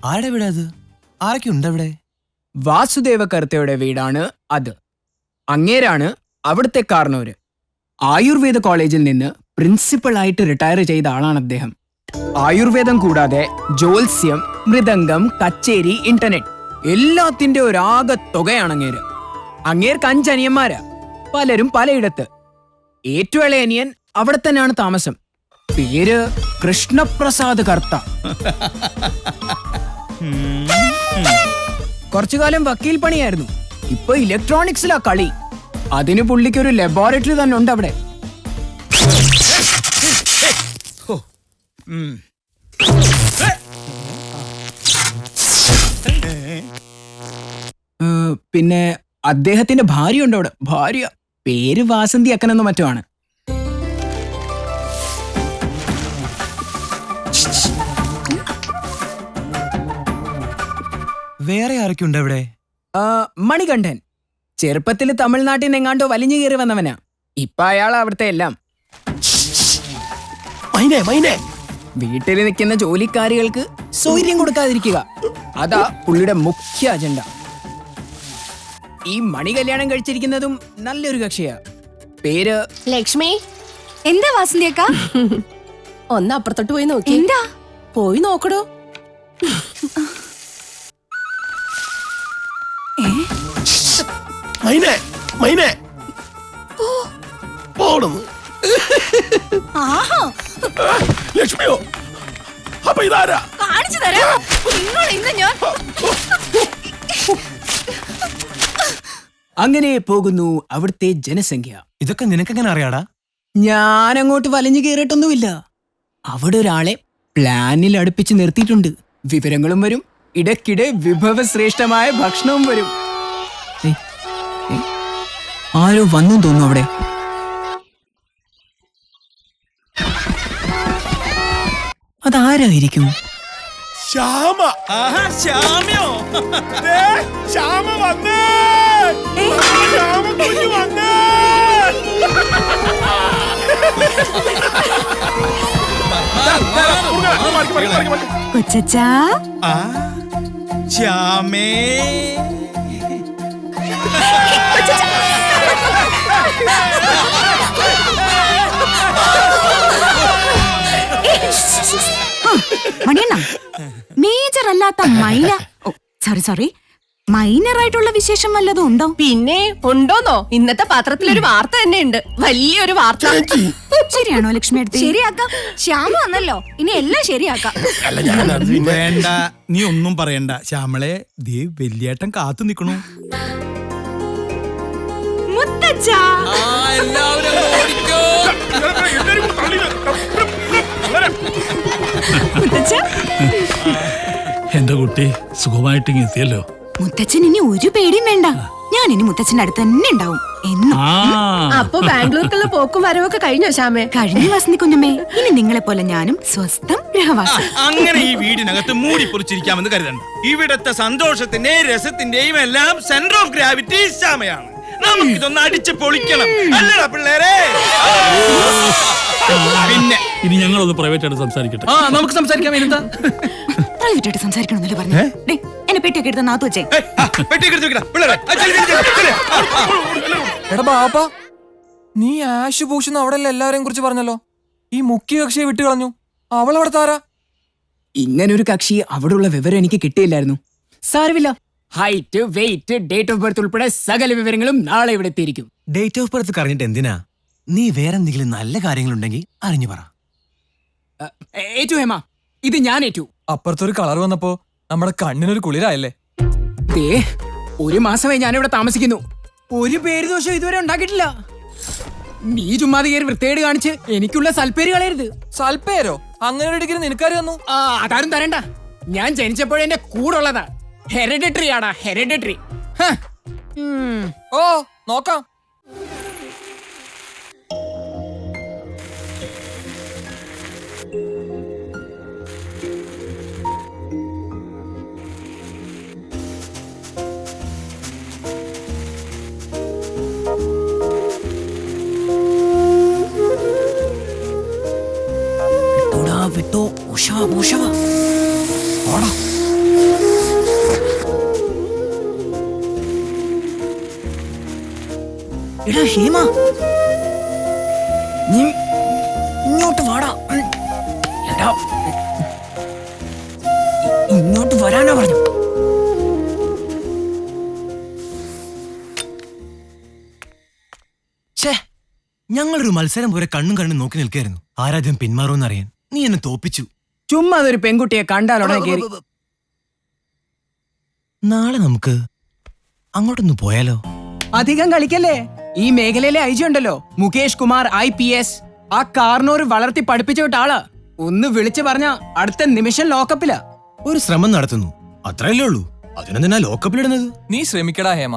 ആരുടെ വീടാ അത്? ആരൊക്കെ ഉണ്ട് അവിടെ? വാസുദേവ കർത്തയുടെ വീടാണ് അത്. അങ്ങേരാണ് അവിടുത്തെ കാർണോര്. ആയുർവേദ കോളേജിൽ നിന്ന് പ്രിൻസിപ്പളായിട്ട് റിട്ടയർ ചെയ്ത ആളാണ് അദ്ദേഹം. ആയുർവേദം കൂടാതെ ജ്യോത്സ്യം, മൃദംഗം, കച്ചേരി, ഇന്റർനെറ്റ് എല്ലാത്തിന്റെ ഒരാകെ തുകയാണ് അങ്ങേര്. അങ്ങേർക്ക് 5 അനിയന്മാരാ, പലരും പലയിടത്ത്. ഏറ്റവും ഇളയ അനിയൻ അവിടെ തന്നെയാണ് താമസം. പേര് കൃഷ്ണപ്രസാദ് കർത്ത. കുറച്ചുകാലം വക്കീൽ പണിയായിരുന്നു. ഇപ്പൊ ഇലക്ട്രോണിക്സിലാ കളി. അതിന് പുള്ളിക്കൊരു ലബോറട്ടറി തന്നെ ഉണ്ട് അവിടെ. പിന്നെ അദ്ദേഹത്തിന്റെ ഭാര്യ ഉണ്ട് അവിടെ. ഭാര്യ പേര് വാസന്തി അക്കനെന്നോ മറ്റോ ആണ്. വേറെ ആരൊക്കെ ഉണ്ട് അവിടെ? മണികണ്ഠൻ ചെറുപ്പത്തിൽ തമിഴ്നാട്ടിൽ നിന്ന് എങ്ങാണ്ടോ വലിഞ്ഞു കയറി വന്നവനാ. ഇപ്പൊ അയാൾ അവിടുത്തെ എല്ലാം. വീട്ടിൽ നിൽക്കുന്ന ജോലിക്കാരികൾക്ക് സൗകര്യം കൊടുക്കാതിരിക്കുക, അതാ പുള്ളിയുടെ മുഖ്യ അജണ്ട. ഈ മണി കല്യാണം കഴിച്ചിരിക്കുന്നതും നല്ലൊരു കക്ഷിയാ. പേര് ലക്ഷ്മി. എന്താ വാസന്തിയക്ക? ഒന്ന് അപ്പുറത്തോട്ട് പോയി നോക്കി. എന്താ? പോയി നോക്കടോ. ലക്ഷ്മിയോ? അപ്പൊ ഇതാരാ? കാണിച്ചു തരാം. നിങ്ങൾ ഇന്ന് ഞാൻ അങ്ങനെ പോകുന്നു അവിടുത്തെ ജനസംഖ്യ. ഇതൊക്കെ നിനക്കെങ്ങനെ അറിയാടാ? ഞാൻ അങ്ങോട്ട് വലിഞ്ഞു കയറിയിട്ടൊന്നുമില്ല. അവിടെ ഒരാളെ പ്ലാനിൽ അടുപ്പിച്ച് നിർത്തിയിട്ടുണ്ട്. വിവരങ്ങളും വരും, ഇടയ്ക്കിടെ വിഭവശ്രേഷ്ഠമായ ഭക്ഷണവും വരും. ആരോ വന്നു തോന്നുന്നു അവിടെ. അതാരായിരിക്കും? ശ്യാമ. ശ്യാമയോ? ശ്യാമ വന്നേ. ശ്യാമ കുഞ്ഞു വന്നേ. കൊച്ചാ. ശ്യാമേ. മണിയണ്ണ, മേജർ അല്ലാത്ത മൈന, സോറി മൈനർ ആയിട്ടുള്ള വിശേഷം വല്ലതും ഉണ്ടോ? പിന്നെ ഉണ്ടോന്നോ? ഇന്നത്തെ പത്രത്തിലൊരു വാർത്ത തന്നെ ഉണ്ട്, വലിയൊരു വാർത്ത. ശരിയാണോ ലക്ഷ്മി? എടുത്ത് ശരിയാക്കാം. ശ്യാമ വന്നല്ലോ, ഇനി എല്ലാം ശരിയാക്കാം. വേണ്ട, നീ ഒന്നും പറയണ്ട ശ്യാമളെ. ദേ വലിയേട്ടൻ കാത്തു നിക്കണു. മുത്തച്ഛാ. എന്റെ കുട്ടി സുഖമായിട്ട് എത്തിയല്ലോ. മുത്തച്ഛൻ ഇനി ഒരു പേടിയും വേണ്ട. ഞാൻ ഇനി മുത്തച്ഛന്റെ അടുത്ത് തന്നെ ഉണ്ടാവും. അപ്പൊ ബാംഗ്ലൂർക്കുള്ള പോക്കും വരവൊക്കെ കഴിഞ്ഞോ ശ്യാമേ? കഴിഞ്ഞു വസന്തി കുഞ്ഞമ്മേ. ഇനി നിങ്ങളെ പോലെ ഞാനും സ്വസ്ഥം ഗൃഹവാസം. അങ്ങനെ ഈ വീടിനകത്ത് മൂടി പൊറിച്ചിരിക്കാമെന്ന് കരുതണ്ട. ഇവിടത്തെ സന്തോഷത്തിന്റെയും രസത്തിന്റെയും എല്ലാം സെന്റർ ഓഫ് ഗ്രാവിറ്റി ശ്യാമയാണ്. നമുക്കിതൊന്ന് അടിച്ച് പൊളിക്കണം, അല്ലടാ പിള്ളേരെ? പിന്നെ ഇനി ഞങ്ങളൊന്ന് പ്രൈവറ്റ് ആയിട്ട് സംസാരിക്കട്ടെ. നമുക്ക് സംസാരിക്കാം. എന്താ പ്രൈവറ്റ് ആയിട്ട് സംസാരിക്കണമെന്നല്ലേ പറഞ്ഞു? എന്നെ പെട്ടിയൊക്കെ എടുത്ത് നാത്തു വെച്ചേ. എടാ ബാപ്പാ, നീ ആശു ഭൂഷുന്ന അവിടെ എല്ലാവരെയും കുറിച്ച് പറഞ്ഞല്ലോ. ഈ മുഖ്യ കക്ഷിയെ വിട്ടു കളഞ്ഞു. അവളവിടെ താരാ? ഇങ്ങനൊരു കക്ഷി അവിടെയുള്ള വിവരം എനിക്ക് കിട്ടിയില്ലായിരുന്നു. സാരമില്ല. Height, weight, date of birth ഉൾപ്പെടെ സകല വിവരങ്ങളും നാളെ ഇവിടെ എത്തിയിരിക്കും. ഡേറ്റ് ഓഫ് ബർത്ത് പറഞ്ഞിട്ട് എന്തിനാ? നീ വേറെ എന്തെങ്കിലും നല്ല കാര്യങ്ങളുണ്ടെങ്കിൽ അറിഞ്ഞു പറ. ഏറ്റു ഹേമ, ഇത് ഞാൻ ഏറ്റു. അപ്പുറത്തൊരു കളർ വന്നപ്പോ നമ്മുടെ കണ്ണിനൊരു കുളിരായല്ലേ? ഒരു മാസമായി ഞാനിവിടെ താമസിക്കുന്നു. ഒരു പേര് ദോഷം ഇതുവരെ ഉണ്ടാക്കിയിട്ടില്ല. നീ ചുമ്മാതെ കയറി വൃത്തികേട് കാണിച്ച് എനിക്കുള്ള സൽപ്പേര് കളയരുത്. സൽപ്പേരോ? അങ്ങനെ ഒരു ഡിഗ്രി നിനക്കാര് തന്നു? അതാരും തരണ്ട. ഞാൻ ജനിച്ചപ്പോഴേ എന്റെ കൂടെ ഉള്ളതാ. ഹെറിഡിറ്ററി ആടാ, ഹെറിഡിറ്ററി. ഓ നോക്കാം. വിട്ടോ, ഉഷാ. എടാ ഹേമ, നീ ഇങ്ങോട്ട് വാടാ. എടാ, ഇങ്ങോട്ട് വരാനാ പറഞ്ഞു. ഛേ, ഞങ്ങളൊരു മത്സരം പോലെ കണ്ണും കണ്ണും നോക്കി നിൽക്കായിരുന്നു. ആരാദ്യം പിന്മാറുമെന്നറിയാൻ. നീ എന്നെ തോപ്പിച്ചു. ചുമ്മാ അതൊരു പെൺകുട്ടിയെ കണ്ടാലുടനെ കേറി. നാളെ നമുക്ക് അങ്ങോട്ടൊന്ന് പോയാലോ? അധികം കളിക്കല്ലേ. ഈ മേഖലയിലെ ഐ ജി ഉണ്ടല്ലോ, മുകേഷ് കുമാർ IPS. ആ കാർണോർ വളർത്തി പഠിപ്പിച്ചു വിട്ട ആള്. ഒന്ന് വിളിച്ചു പറഞ്ഞ അടുത്ത നിമിഷം ലോക്കപ്പില. ഒരു ശ്രമം നടത്തുന്നു, അത്രയല്ലേ ഉള്ളൂ. അതിനെന്തിനാ ലോക്കപ്പിലിടുന്നത്? നീ ശ്രമിക്കടാ ഹേമ.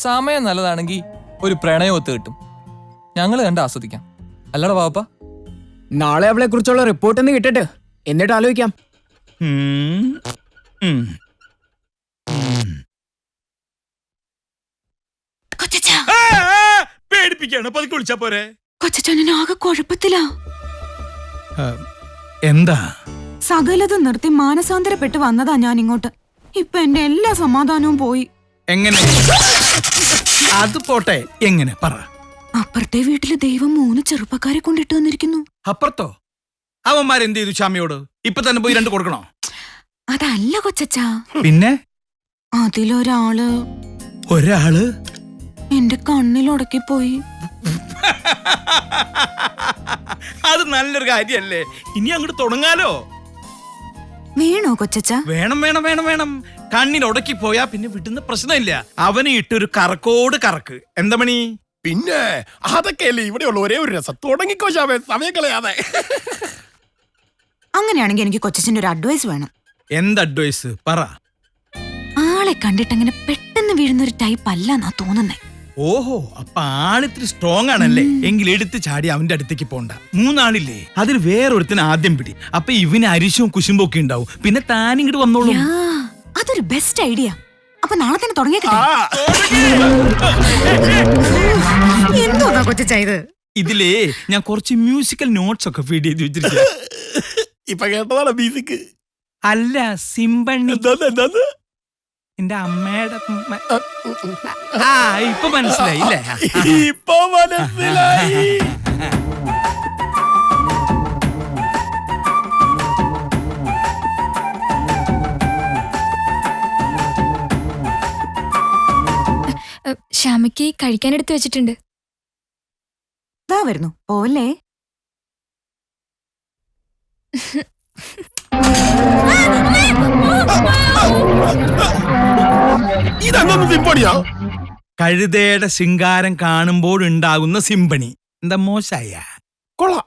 സമയം നല്ലതാണെങ്കിൽ ഒരു പ്രണയമൊത്ത് കിട്ടും. ഞങ്ങള് കണ്ട് ആസ്വദിക്കാം, അല്ലടാ പാപ്പ? നാളെ അവളെ കുറിച്ചുള്ള റിപ്പോർട്ട് ഒന്ന് കിട്ടട്ടെ, എന്നിട്ട് ആലോചിക്കാം. കൊച്ചച്ചാ, പേടിപ്പിക്കാണ്. പതുക്കെ വിളിച്ചാ പോരെ? കൊച്ചച്ചാൻ ആകെ കുഴപ്പത്തിലാ. എന്താ? സകലതും നിർത്തി മാനസാന്തരപ്പെട്ട് വന്നതാ ഞാൻ ഇങ്ങോട്ട്. ഇപ്പൊ എന്റെ എല്ലാ സമാധാനവും പോയി. എങ്ങനെ? അത് പോട്ടെ, എങ്ങനെ പറ? അപ്പുറത്തെ വീട്ടില് ദൈവം 3 ചെറുപ്പക്കാരെ കൊണ്ടിട്ട് വന്നിരിക്കുന്നു. അപ്പുറത്തോ? അവന്മാരെന്ത് ചെയ്തു ചാമിയോട്? ഇപ്പൊ തന്നെ പോയി 2 കൊടുക്കണോ? അതല്ല കൊച്ചച്ചാ, പിന്നെ അതിലൊരാള് ഒരാള് എന്റെ കണ്ണിലുടക്കി പോയി. അത് നല്ലൊരു കാര്യല്ലേ. ഇനി അങ്ങോട്ട് തുടങ്ങാലോ. വേണോ കൊച്ചച്ചാ? വേണം വേണം വേണം വേണം. കണ്ണിൽ ഉടക്കി പോയാ പിന്നെ വിടുന്ന പ്രശ്നമില്ല. അവന് ഇട്ടൊരു കറക്കോട് കറക്ക്. എന്താ മണി? പിന്നെ അതൊക്കെയല്ലേ ഇവിടെയുള്ള ഒരേ ഒരു രസം. തുടങ്ങിക്കോ ശാമേ, സമയം കളയാതെ. അങ്ങനെയാണെങ്കിൽ എനിക്ക് കൊച്ചച്ചന്റെ ഒരു അഡ്വൈസ് വേണം. എന്ത് അഡ്വൈസ്? പറ. ആളെ കണ്ടിട്ട് അങ്ങനെ പെട്ടെന്ന് വീഴുന്ന ഒരു ടൈപ്പ് അല്ല എന്നാ തോന്നുന്നേ. ഓഹോ, അപ്പൊ ആളിത്തിരി സ്ട്രോങ് ആണല്ലേ? എങ്കിൽ എടുത്ത് ചാടി അവന്റെ അടുത്തേക്ക് പോണ്ട. 3 ആളില്ലേ, അതിൽ വേറൊരുത്തിന് ആദ്യം പിടി. അപ്പൊ ഇവന് അരിശവും കുശുമ്പും ഒക്കെ ഉണ്ടാവും. പിന്നെ താനിങ്ങോട്ട് വന്നോളൂ. യാ, അതൊരു ബെസ്റ്റ് ഐഡിയ. അപ്പൊ നാളെ തന്നെ തുടങ്ങിയേക്കട്ടെ. എന്തോന്നാ കൊച്ചച്ചാ ഇത്? ഇതിലേ ഞാൻ കുറച്ച് മ്യൂസിക്കൽ നോട്ട്സ് ഒക്കെ ഫീഡ് ചെയ്ത് വെച്ചിരിക്കുക. ഇപ്പൊ കേട്ടതാണ് മ്യൂസിക്. അല്ല, സിംബണ്ണി. എന്താന്ന് എന്റെ അമ്മയുടെ ഇപ്പൊ മനസ്സിലായില്ലേ? ഇപ്പൊ മനസ്സിലായി. ശ്യാമയ്ക്ക് കഴിക്കാനെടുത്ത് വെച്ചിട്ടുണ്ട്. ദാ വരുന്നു, പോവല്ലേ? ഇതെന്തൊന്നും സിംഫണിയാ? കഴുതയുടെ ശൃംഗാരം കാണുമ്പോൾ ഉണ്ടാകുന്ന സിംബണി. എന്താ മോശായ? കൊള്ളാം.